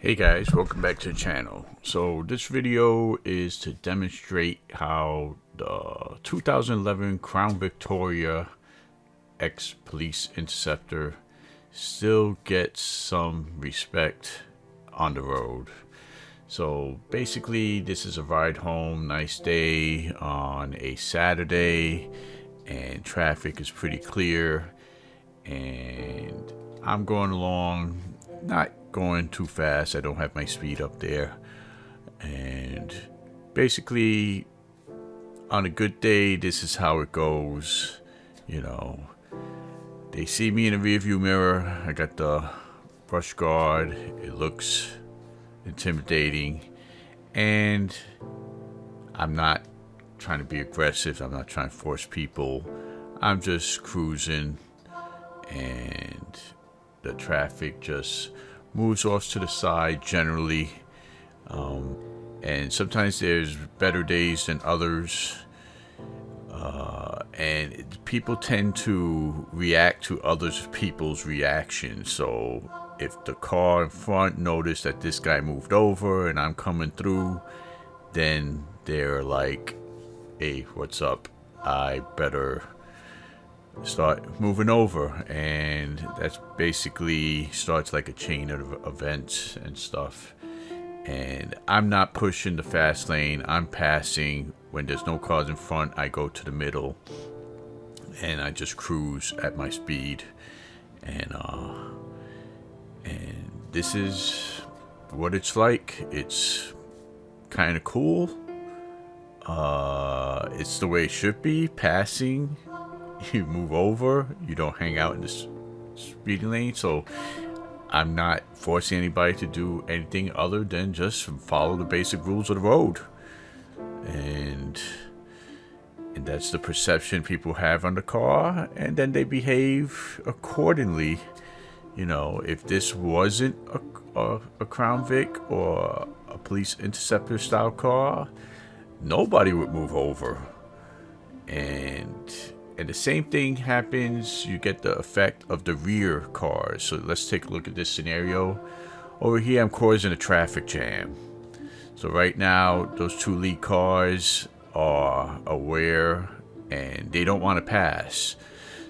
Hey guys, welcome back to the channel. So this video is to demonstrate how the 2011 Crown Victoria ex-police Interceptor still gets some respect on the road. So basically this is a ride home, nice day on a Saturday, and traffic is pretty clear, and I'm going along, not going too fast. I don't have my speed up there, and basically on a good day this is how it goes. You know, they see me in the rearview mirror, I got the brush guard, it looks intimidating, and I'm not trying to be aggressive, I'm not trying to force people, I'm just cruising, and the traffic just moves off to the side generally, and sometimes there's better days than others, and people tend to react to other people's reactions. So if the car in front noticed that this guy moved over and I'm coming through, then they're like, hey, what's up, I better start moving over, and that's basically starts like a chain of events and stuff. And I'm not pushing the fast lane, I'm passing. When there's no cars in front, I go to the middle and I just cruise at my speed, and this is what it's like. It's kind of cool. It's the way it should be. Passing, you move over, you don't hang out in the speeding lane. So I'm not forcing anybody to do anything other than just follow the basic rules of the road, and that's the perception people have on the car, and then they behave accordingly. You know, if this wasn't a Crown Vick or a police Interceptor style car, nobody would move over. And the same thing happens, you get the effect of the rear cars. So let's take a look at this scenario. Over here I'm causing a traffic jam. So right now those two lead cars are aware and they don't want to pass.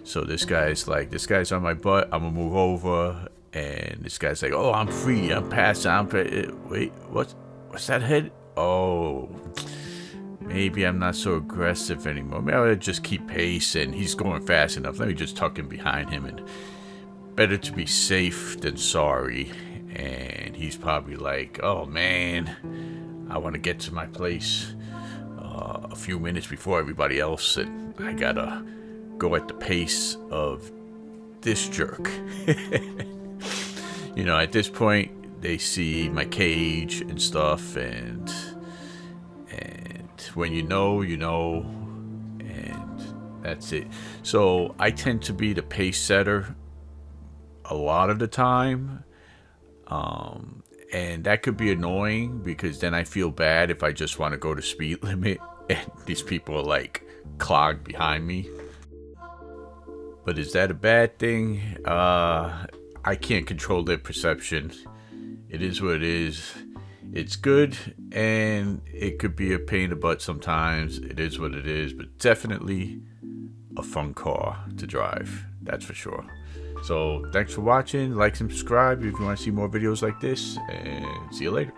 So this guy's like, this guy's on my butt, I'm gonna move over. And this guy's like, oh, I'm free, I'm passing, wait, what's that head? Oh, maybe I'm not so aggressive anymore. Maybe I'll just keep pace, and he's going fast enough. Let me just tuck in behind him, and better to be safe than sorry. And he's probably like, oh man, I want to get to my place a few minutes before everybody else, and I gotta go at the pace of this jerk. You know, at this point, they see my cage and stuff, and when you know, you know, and that's it. So I tend to be the pace setter a lot of the time, and that could be annoying because then I feel bad if I just want to go to speed limit and these people are like clogged behind me. But is that a bad thing? I can't control their perception. It is what it is. It's good, and it could be a pain in the butt sometimes. It is what it is, but definitely a fun car to drive, that's for sure. So thanks for watching. Like and subscribe if you want to see more videos like this, and see you later.